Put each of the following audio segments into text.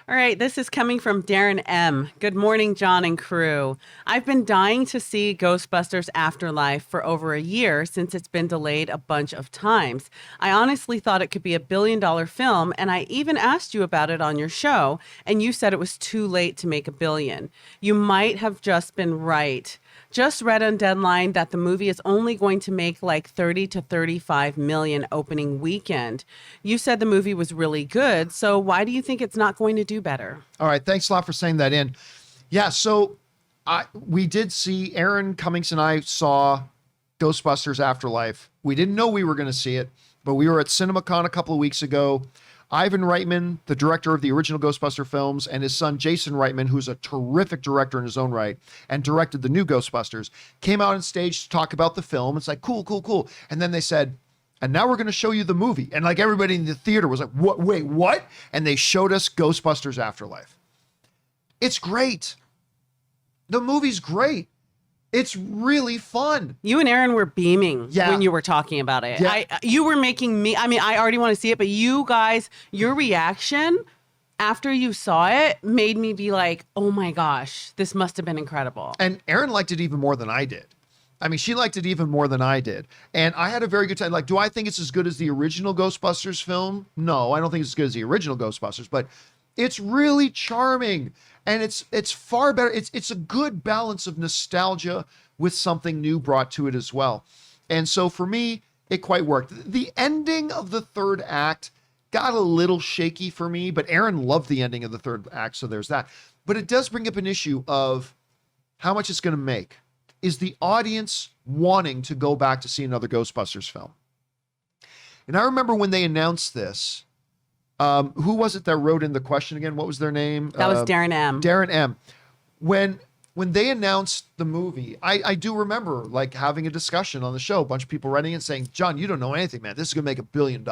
All right, this is coming from Darren M. Good morning, John and crew. I've been dying to see Ghostbusters Afterlife for over a year since it's been delayed a bunch of times. I honestly thought it could be $1 billion film, and I even asked you about it on your show, and you said it was too late to make $1 billion. You might have just been right. Just read on Deadline that the movie is only going to make like 30 to 35 million opening weekend. You said the movie was really good, so why do you think it's not going to do better? All right, thanks a lot for saying that in. Yeah, so we did see, Aaron Cummings and I saw Ghostbusters Afterlife. We didn't know we were going to see it, but we were at CinemaCon a couple of weeks ago. Ivan Reitman, the director of the original Ghostbuster films, and his son Jason Reitman, who's a terrific director in his own right and directed the new Ghostbusters, came out on stage to talk about the film. It's like, cool, cool, cool. And then they said, and now we're going to show you the movie. And like everybody in the theater was like, what? Wait, what? And they showed us Ghostbusters Afterlife. It's great. The movie's great. It's really fun. You and Aaron were beaming Yeah. when you were talking about it. Yeah. You were making me, I already want to see it, but you guys, your reaction after you saw it made me be like, oh my gosh, this must have been incredible. And Erin liked it even more than I did. I mean, she liked it even more than I did. And I had a very good time. Like, do I think it's as good as the original Ghostbusters film? No, I don't think it's as good as the original Ghostbusters, but it's really charming. And it's far better. It's a good balance of nostalgia with something new brought to it as well. And so for me, it quite worked. The ending of the third act got a little shaky for me, but Aaron loved the ending of the third act, so there's that. But it does bring up an issue of how much it's going to make. Is the audience wanting to go back to see another Ghostbusters film? And I remember when they announced this, who was it that wrote in the question again? What was their name? That was Darren M. Darren M. When they announced the movie, I do remember like having a discussion on the show, a bunch of people writing and saying, John, you don't know anything, man. This is going to make $1 billion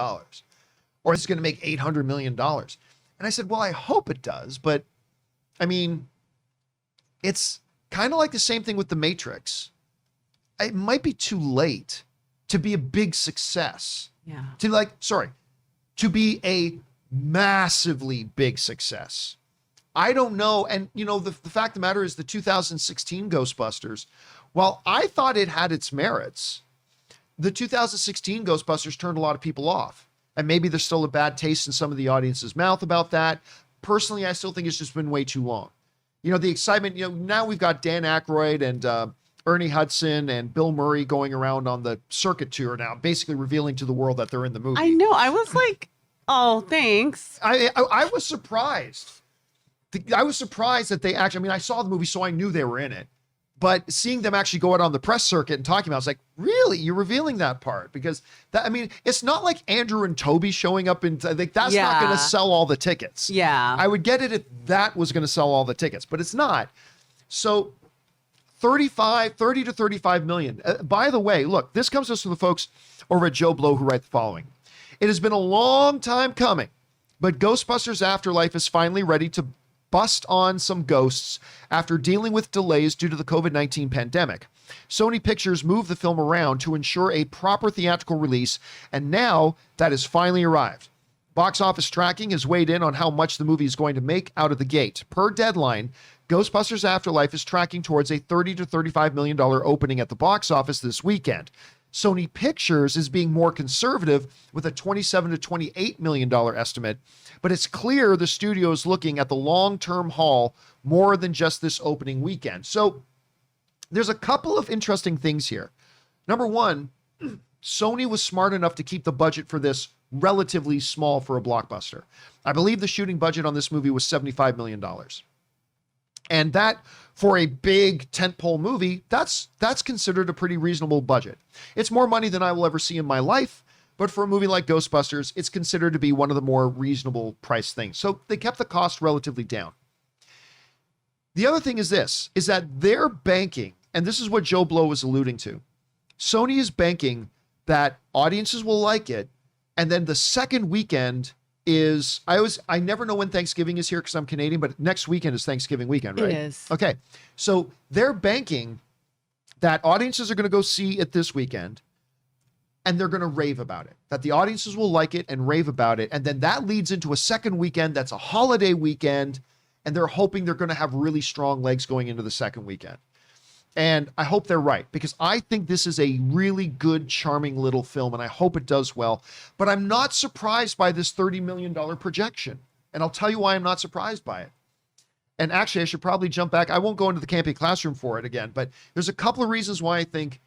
or it's going to make $800 million. And I said, well, I hope it does. But I mean, it's kind of like the same thing with The Matrix. It might be too late to be a big success. Yeah. To be a massively big success. I don't know. And, you know, the fact of the matter is the 2016 Ghostbusters, while I thought it had its merits, the 2016 Ghostbusters turned a lot of people off. And maybe there's still a bad taste in some of the audience's mouth about that. Personally, I still think it's just been way too long. You know, the excitement, you know, now we've got Dan Aykroyd and Ernie Hudson and Bill Murray going around on the circuit tour now, basically revealing to the world that they're in the movie. I know. I was like, oh, thanks. I was surprised. I was surprised that they actually, I mean, I saw the movie, so I knew they were in it. But seeing them actually go out on the press circuit and talking about it, I was like, really? You're revealing that part? Because that, I mean, it's not like Andrew and Toby showing up and I think that's not going to sell all the tickets. Yeah. I would get it if that was going to sell all the tickets, but it's not. So 30 to 35 million. By the way, look, this comes to us from the folks over at Joe Blow who write the following. It has been a long time coming, but Ghostbusters Afterlife is finally ready to bust on some ghosts after dealing with delays due to the COVID-19 pandemic. Sony Pictures moved the film around to ensure a proper theatrical release, and now that has finally arrived. Box office tracking has weighed in on how much the movie is going to make out of the gate. Per Deadline, Ghostbusters Afterlife is tracking towards a $30 to $35 million opening at the box office this weekend. Sony Pictures is being more conservative with a $27 to $28 million estimate, but it's clear the studio is looking at the long-term haul more than just this opening weekend. So there's a couple of interesting things here. Number one, Sony was smart enough to keep the budget for this relatively small for a blockbuster. I believe the shooting budget on this movie was $75 million. And that, for a big tentpole movie, that's considered a pretty reasonable budget. It's more money than I will ever see in my life, but for a movie like Ghostbusters, it's considered to be one of the more reasonable price things. So they kept the cost relatively down. The other thing is this, is that they're banking, and this is what Joe Blow was alluding to. Sony is banking that audiences will like it, and then the second weekend is, I never know when Thanksgiving is here because I'm Canadian, but next weekend is Thanksgiving weekend, right? It is. Okay. So they're banking that audiences are going to go see it this weekend. and they're going to rave about it, that the audiences will like it and rave about it. And then that leads into a second weekend that's a holiday weekend, and they're hoping they're going to have really strong legs going into the second weekend. And I hope they're right, because I think this is a really good, charming little film, and I hope it does well. But I'm not surprised by this $30 million projection. And I'll tell you why I'm not surprised by it. And actually, I should probably jump back. I won't go into the Campea classroom for it again, but there's a couple of reasons why I think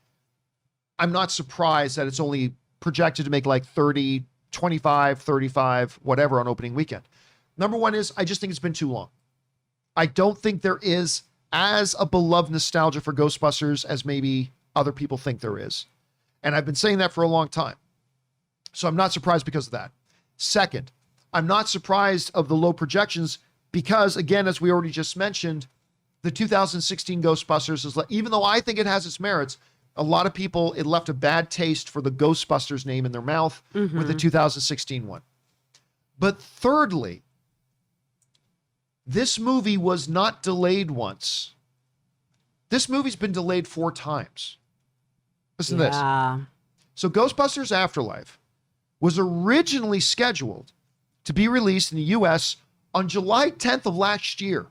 I'm not surprised that it's only projected to make like 30, 25, 35, whatever on opening weekend. Number one is I just think it's been too long. I don't think there is as a beloved nostalgia for Ghostbusters as maybe other people think there is. And I've been saying that for a long time. So I'm not surprised because of that. Second, I'm not surprised of the low projections because, again, as we already just mentioned, the 2016 Ghostbusters is, even though I think it has its merits, a lot of people, it left a bad taste for the Ghostbusters name in their mouth with the 2016 one. But thirdly, this movie was not delayed once. This movie's been delayed 4 times. Listen to this. So Ghostbusters Afterlife was originally scheduled to be released in the US on July 10th of last year.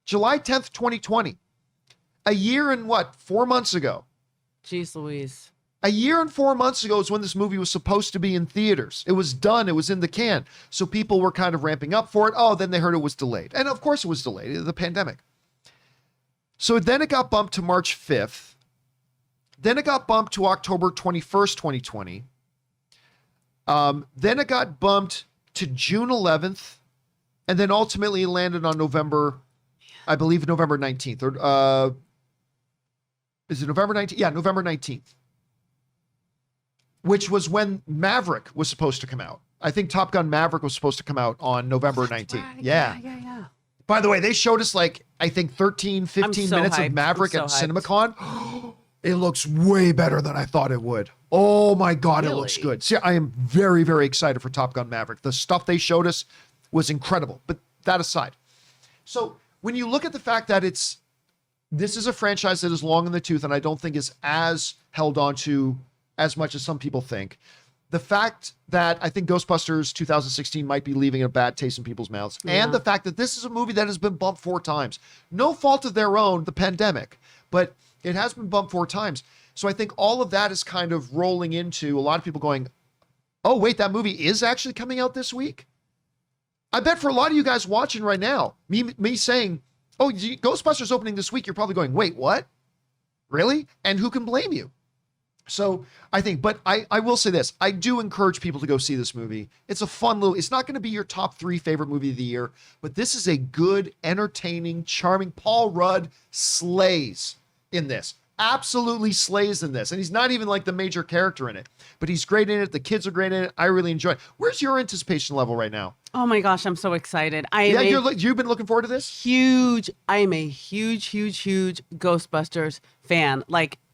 July 10th, 2020. A year and 4 months ago. Jeez Louise. A year and 4 months ago is when this movie was supposed to be in theaters. It was done. It was in the can. So people were kind of ramping up for it. Oh, then they heard it was delayed. And of course it was delayed. The pandemic. So then it got bumped to March 5th. Then it got bumped to October 21st, 2020. Then it got bumped to June 11th. And then ultimately it landed on November, I believe November 19th. Or is it November 19th? Yeah, November 19th. Which was when Maverick was supposed to come out. I think Top Gun Maverick was supposed to come out on November 19th. Right. Yeah. By the way, they showed us I think 13, 15 minutes of Maverick at CinemaCon. It looks way better than I thought it would. Oh my God, It looks good. See, I am very, very excited for Top Gun Maverick. The stuff they showed us was incredible. But that aside. So when you look at the fact that this is a franchise that is long in the tooth and I don't think is as held on to as much as some people think. The fact that I think Ghostbusters 2016 might be leaving a bad taste in people's mouths. Yeah. And the fact that this is a movie that has been bumped 4 times. No fault of their own, the pandemic, but it has been bumped 4 times. So I think all of that is kind of rolling into a lot of people going, oh, wait, that movie is actually coming out this week? I bet for a lot of you guys watching right now, me saying, oh, Ghostbusters opening this week, you're probably going, wait, what? Really? And who can blame you? So I think, but I will say this, I do encourage people to go see this movie. It's a fun it's not going to be your top 3 favorite movie of the year, but this is a good, entertaining, charming. Paul Rudd slays in this. Absolutely slays in this. And he's not even like the major character in it, but he's great in it. The kids are great in it. I really enjoy it. Where's your anticipation level right now? Oh my gosh, I'm so excited. You've been looking forward to this? I am a huge Ghostbusters fan.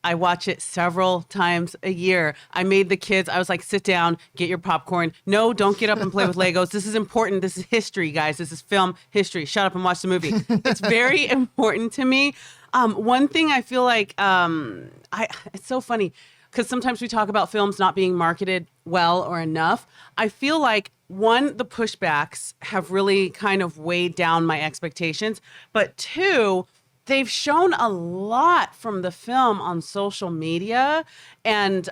I watch it several times a year. I made the kids, I was like, sit down, get your popcorn. No, don't get up and play with Legos. This is important. This is history, guys. This is film history. Shut up and watch the movie. It's very important to me. One thing I feel like, it's so funny because sometimes we talk about films not being marketed well or enough. I feel like, one, the pushbacks have really kind of weighed down my expectations. But 2, they've shown a lot from the film on social media. And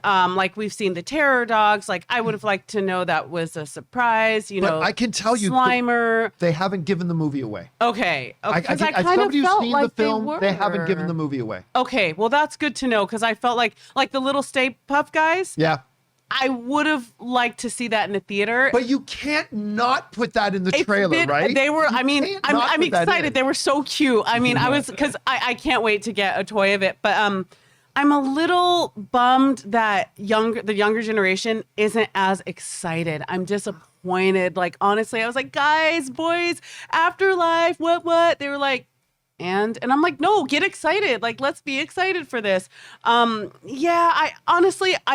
we've seen the terror dogs. I would have liked to know that was a surprise, but I can tell you, Slimer. They haven't given the movie away. Okay. I kind of felt like they haven't given the movie away. Okay. Well, that's good to know because I felt like the little Stay Puft guys. Yeah. I would have liked to see that in a theater. But you can't not put that in the trailer, right? They were, I'm excited. They were so cute. Because I can't wait to get a toy of it. But I'm a little bummed that the younger generation isn't as excited. I'm disappointed. Honestly, I was like, guys, boys, Afterlife, what? They were like, and I'm like, no, get excited. Let's be excited for this. I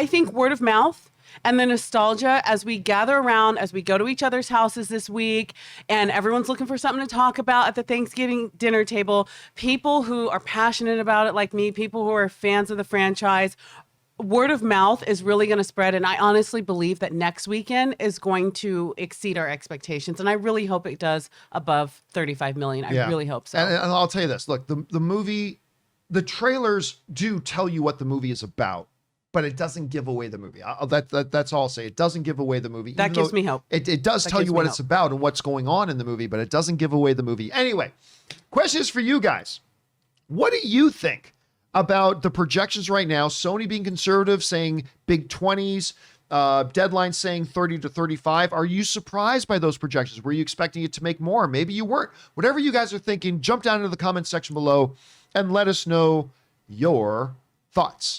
think word of mouth and the nostalgia as we gather around, as we go to each other's houses this week, and everyone's looking for something to talk about at the Thanksgiving dinner table. People who are passionate about it like me, people who are fans of the franchise, word of mouth is really going to spread. And I honestly believe that next weekend is going to exceed our expectations. And I really hope it does above 35 million. I really hope so. And I'll tell you this, look, the movie, the trailers do tell you what the movie is about, but it doesn't give away the movie. That's all I'll say. It doesn't give away the movie. That gives me hope. It does tell you what it's about and what's going on in the movie, but it doesn't give away the movie. Anyway, question is for you guys. What do you think about the projections right now? Sony being conservative, saying big 20s, Deadline saying 30 to 35. Are you surprised by those projections? Were you expecting it to make more? Maybe you weren't. Whatever you guys are thinking, jump down into the comment section below and let us know your thoughts.